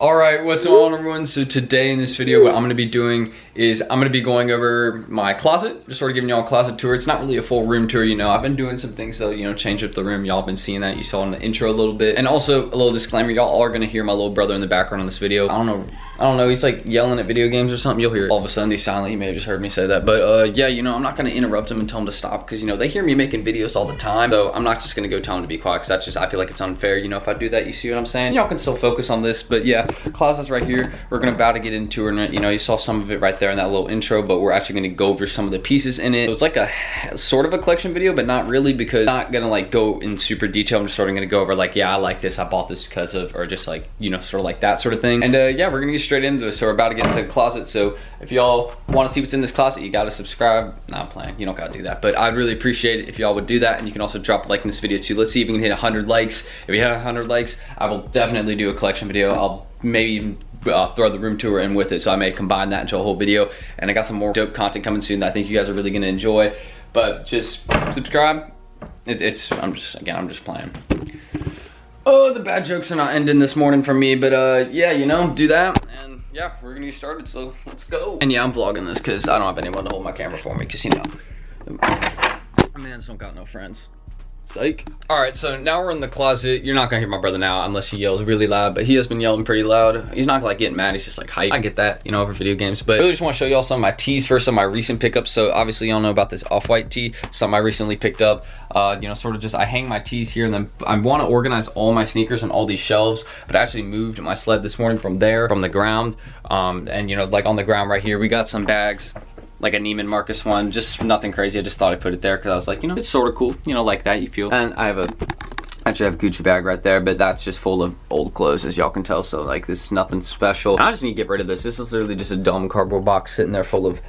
Alright, what's going on everyone? So today in this video what I'm going to be doing is I'm going to be going over my closet, just sort of giving y'all a closet tour. It's not really a full room tour, you know. I've been doing some things to, you know, change up the room. Y'all been seeing that. You saw in the intro a little bit. And also a little disclaimer, y'all are going to hear my little brother in the background on this video. I don't know, he's like yelling at video games or something. You'll hear it. All of a sudden he's silent. You may have just heard me say that. But yeah, you know, I'm not going to interrupt him and tell him to stop because, you know, they hear me making videos all the time. So I'm not just going to go tell him to be quiet because that's just, I feel like it's unfair. You know, if I do that, you see what I'm saying? Y'all can still focus on this. But yeah, closet's right here. We're going to about to get into it. You know, you saw some of it right there in that little intro, but we're actually going to go over some of the pieces in it. So it's like a sort of a collection video, but not really, because I'm not going to like go in super detail. I'm just sort of going to go over like, yeah, I like this. I bought this because of, or just like, you know, sort of like that sort of thing. And yeah, we're going to get straight into this. So we're about to get into the closet. So if y'all want to see what's in this closet, you got to subscribe. Nah, I'm playing. You don't got to do that. But I'd really appreciate it if y'all would do that. And you can also drop a like in this video too. Let's see if we can hit 100 likes. If we hit 100 likes, I will definitely do a collection video. I'll maybe even throw the room tour in with it, so I may combine that into a whole video. And I got some more dope content coming soon that I think you guys are really gonna enjoy. But just subscribe. I'm just playing. Oh, the bad jokes are not ending this morning for me, but yeah, you know, do that, and yeah, we're gonna get started, so let's go. And yeah, I'm vlogging this because I don't have anyone to hold my camera for me, because you know, mans don't got no friends. Psych. Alright, so now we're in the closet. You're not gonna hear my brother now unless he yells really loud, but he has been yelling pretty loud. He's not like getting mad, he's just like hype. I get that, you know, over video games. But I really just want to show y'all some of my tees first, some of my recent pickups. So obviously y'all know about this off-white tee, something I recently picked up. You know, sort of just, I hang my tees here, and then I want to organize all my sneakers on all these shelves, but I actually moved my sled this morning from the ground. And you know, like on the ground right here, we got some bags, like a Neiman Marcus one, just nothing crazy. I just thought I'd put it there because I was like, you know, it's sort of cool, you know, like that you feel. And I actually have a Gucci bag right there, but that's just full of old clothes, as y'all can tell. So like, this is nothing special. And I just need to get rid of this. This is literally just a dumb cardboard box sitting there full of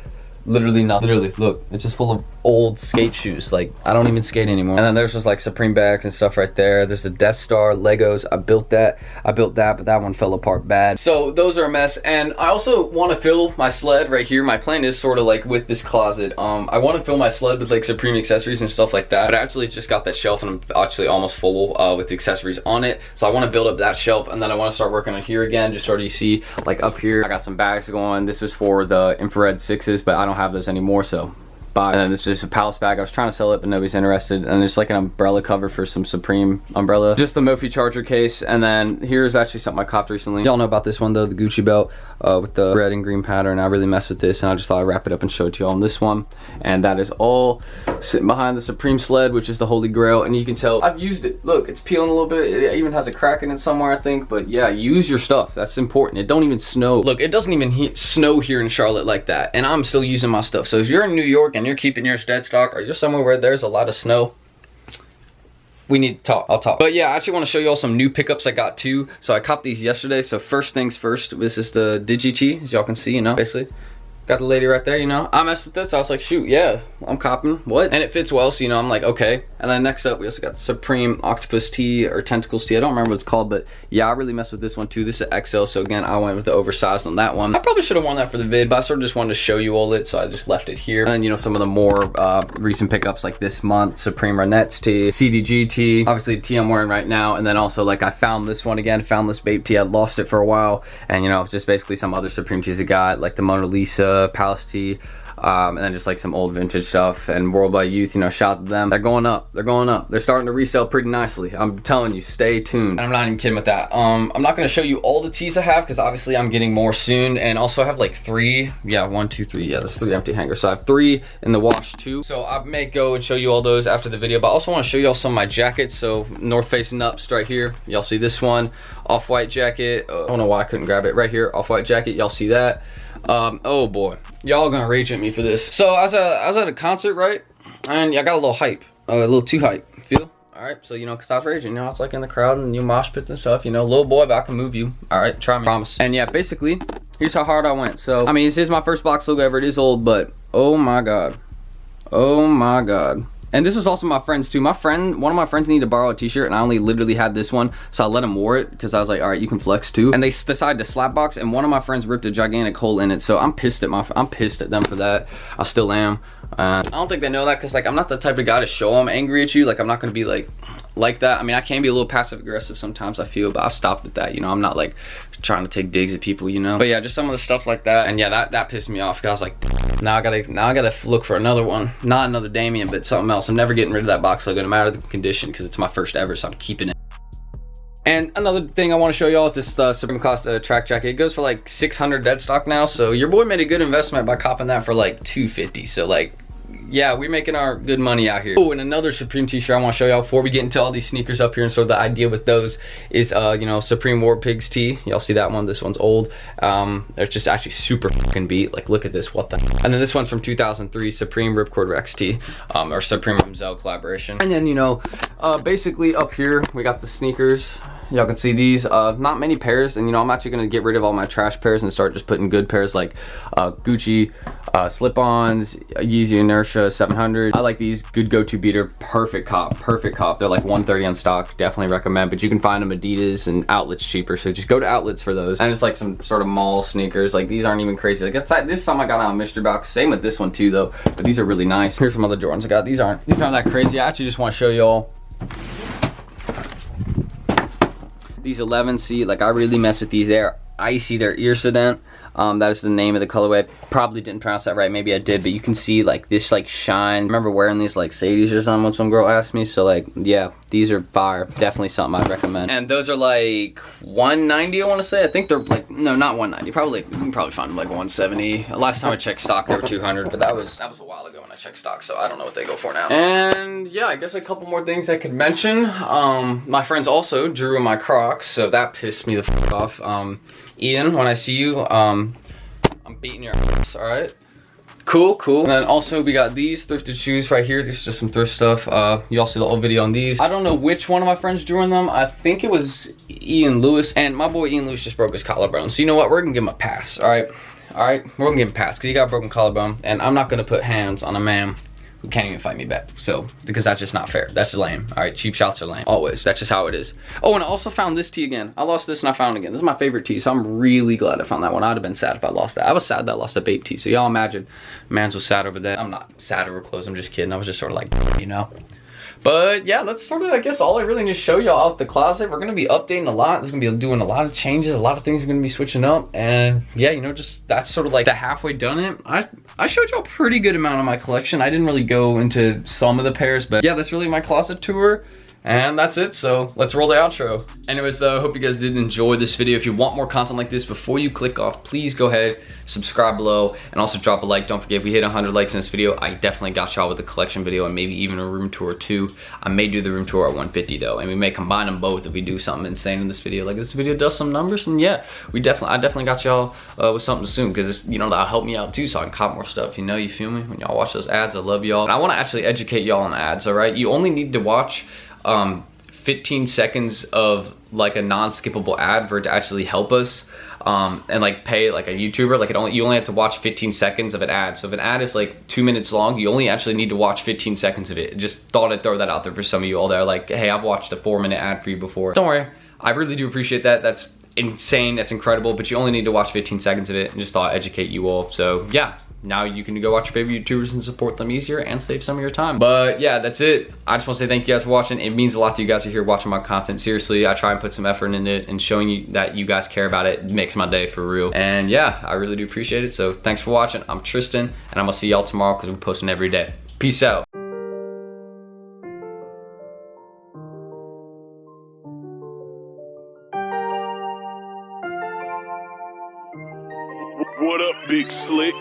literally nothing. Literally, look, it's just full of old skate shoes. Like, I don't even skate anymore. And then there's just like Supreme bags and stuff right there. There's a Death Star, Legos. I built that, but that one fell apart bad. So those are a mess. And I also want to fill my sled right here. My plan is sort of like with this closet. I want to fill my sled with like Supreme accessories and stuff like that. But I actually just got that shelf, and I'm actually almost full with the accessories on it. So I want to build up that shelf, and then I want to start working on here again. Just sort of, you see, like up here, I got some bags going. This was for the infrared 6s, but I don't have those anymore, so bye. And then this is just a Palace bag. I was trying to sell it, but nobody's interested. And there's like an umbrella cover for some Supreme umbrella. Just the Mophie charger case. And then here's actually something I copped recently. Y'all know about this one though, the Gucci belt with the red and green pattern. I really messed with this, and I just thought I'd wrap it up and show it to y'all on this one. And that is all sitting behind the Supreme sled, which is the Holy Grail. And you can tell I've used it. Look, it's peeling a little bit. It even has a crack in it somewhere, I think. But yeah, use your stuff. That's important. It don't even snow. Look, it doesn't even snow here in Charlotte like that, and I'm still using my stuff. So if you're in New York and you're keeping yours dead stock, or you're somewhere where there's a lot of snow, we need to talk. I'll talk. But yeah, I actually want to show y'all some new pickups I got too. So I copped these yesterday. So first things first, this is the Digi-Chi, as y'all can see, you know, basically. Got the lady right there, you know. I messed with this. I was like, shoot, yeah, I'm copping. What? And it fits well, so you know, I'm like, okay. And then next up, we also got the Supreme Octopus Tea, or Tentacles Tea. I don't remember what it's called, but yeah, I really messed with this one too. This is XL, so again, I went with the oversized on that one. I probably should have worn that for the vid, but I sort of just wanted to show you all it, so I just left it here. And you know, some of the more recent pickups like this month, Supreme Ronettes Tea, CDG Tea, obviously the tea I'm wearing right now. And then also, like, I found this one again, found this Bape Tea. I lost it for a while, and you know, it's just basically some other Supreme teas I got, like the Mona Lisa, Palace Tea, and then just like some old vintage stuff. And Worldwide Youth, you know, shout out to them. They're going up. They're going up. They're starting to resell pretty nicely. I'm telling you, stay tuned. And I'm not even kidding with that. I'm not going to show you all the teas I have, because obviously I'm getting more soon. And also I have like three. Yeah, 1, 2, 3. Yeah, there's 3 empty hangers. So I have 3 in the wash too. So I may go and show you all those after the video. But I also want to show y'all some of my jackets. So North Face Nups right here. Y'all see this one. Off-white jacket. I don't know why I couldn't grab it. Right here. Off-white jacket. Y'all see that. Oh boy, y'all gonna rage at me for this. So I was at a concert, right? And I got a little hype, a little too hype, feel? All right, so you know, cause I was raging, you know, I was like in the crowd and you mosh pits and stuff, you know, little boy, but I can move you. All right, try me, promise. And yeah, basically, here's how hard I went. So, I mean, this is my first box logo ever. It is old, but oh my God. Oh my God. And this was also my friend's too. One of my friends needed to borrow a t-shirt, and I only literally had this one, so I let him wear it because I was like, all right, you can flex too. And they decided to slap box, and one of my friends ripped a gigantic hole in it. So I'm pissed at them for that. I still am. I don't think they know that, because like, I'm not the type of guy to show them angry at you. Like, I'm not gonna be like, like that. I mean, I can be a little passive aggressive sometimes, I feel, but I've stopped at that, you know. I'm not like trying to take digs at people, you know. But yeah, just some of the stuff like that. And yeah, that pissed me off, because I was like, now I gotta look for another one. Not another Damien, but something else. I'm never getting rid of that box logo no matter the condition, because it's my first ever, so I'm keeping it. And another thing I want to show y'all is this Supreme Cost track jacket. It goes for like 600 dead stock now, so your boy made a good investment by copping that for like 250. So like, yeah, we're making our good money out here. Oh, and another Supreme t-shirt I want to show y'all before we get into all these sneakers up here. And sort of the idea with those is, you know, Supreme HYPEBEAST tee. Y'all see that one? This one's old. It's just actually super fucking beat. Like, look at this. What the? And then this one's from 2003, Supreme Ripcord Rex tee, or Supreme Ramzel collaboration. And then, you know, basically up here we got the sneakers. Y'all can see these, not many pairs, and you know, I'm actually gonna get rid of all my trash pairs and start just putting good pairs like Gucci slip-ons, Yeezy Inertia 700. I like these. Good go-to beater, perfect cop, perfect cop. They're like 130 on stock, definitely recommend, but you can find them Adidas and outlets cheaper, so just go to outlets for those. And it's like some sort of mall sneakers, like these aren't even crazy. Like this is something I got on mystery box, same with this one too though, but these are really nice. Here's some other Jordans I got. These aren't that crazy. I actually just want to show y'all these 11C. Like, I really mess with these. They're icy, they're Irsident. That is the name of the colorway. Probably didn't pronounce that right, maybe I did, but you can see like this like shine. I remember wearing these like Sadies or something when some girl asked me, so like, yeah, these are fire. Definitely something I'd recommend. And those are like 190, I want to say. I think they're like, no, not 190, probably, you can probably find them like 170. Last time I checked stock, they were 200, but that was a while ago when I checked stock, so I don't know what they go for now. And yeah, I guess a couple more things I could mention. My friends also drew in my Crocs, so that pissed me the fuck off. Ian, when I see you, I'm beating your ass, alright? Cool, cool. And then also we got these thrifted shoes right here. These are just some thrift stuff. You all see the old video on these. I don't know which one of my friends drew in them. I think it was Ian Lewis, and my boy Ian Lewis just broke his collarbone. So you know what? We're gonna give him a pass, alright? Alright, we're gonna give him a pass because he got a broken collarbone, and I'm not gonna put hands on a man who can't even fight me back. So, because that's just not fair. That's lame. All right, cheap shots are lame. Always. That's just how it is. Oh, and I also found this tee again. I lost this and I found it again. This is my favorite tee, so I'm really glad I found that one. I'd have been sad if I lost that. I was sad that I lost a Bape tee, so y'all imagine mans was sad over that. I'm not sad over clothes, I'm just kidding. I was just sort of like, you know. But yeah, that's sort of, I guess, all I really need to show y'all out the closet. We're going to be updating a lot. There's going to be doing a lot of changes. A lot of things are going to be switching up. And yeah, you know, just that's sort of like the halfway done it. I showed y'all a pretty good amount of my collection. I didn't really go into some of the pairs, but yeah, that's really my closet tour. And that's it, so let's roll the outro. Anyways though, I hope you guys did enjoy this video. If you want more content like this, before you click off, please go ahead, subscribe below, and also drop a like. Don't forget, if we hit 100 likes in this video, I definitely got y'all with a collection video and maybe even a room tour too. I may do the room tour at 150 though, and we may combine them both if we do something insane in this video. Like, this video does some numbers, and yeah, I definitely got y'all with something soon, because you know, that'll help me out too, so I can cop more stuff. You know, you feel me? When y'all watch those ads, I love y'all. And I want to actually educate y'all on ads, all right? You only need to watch 15 seconds of like a non-skippable ad for it to actually help us and like pay like a YouTuber. Like, you only have to watch 15 seconds of an ad. So if an ad is like 2 minutes long, you only actually need to watch 15 seconds of it. Just thought I'd throw that out there for some of you all that are like, hey, I've watched a 4-minute ad for you before. Don't worry, I really do appreciate that. That's insane, that's incredible, but you only need to watch 15 seconds of it, and just thought I'd educate you all. So yeah, now you can go watch your favorite YouTubers and support them easier and save some of your time. But yeah, that's it. I just want to say thank you guys for watching. It means a lot to you guys who are here watching my content. Seriously, I try and put some effort into it, and showing you that you guys care about it makes my day for real. And yeah, I really do appreciate it. So thanks for watching. I'm Tristan, and I'm gonna see y'all tomorrow because we're posting every day. Peace out. What up, Big Slick?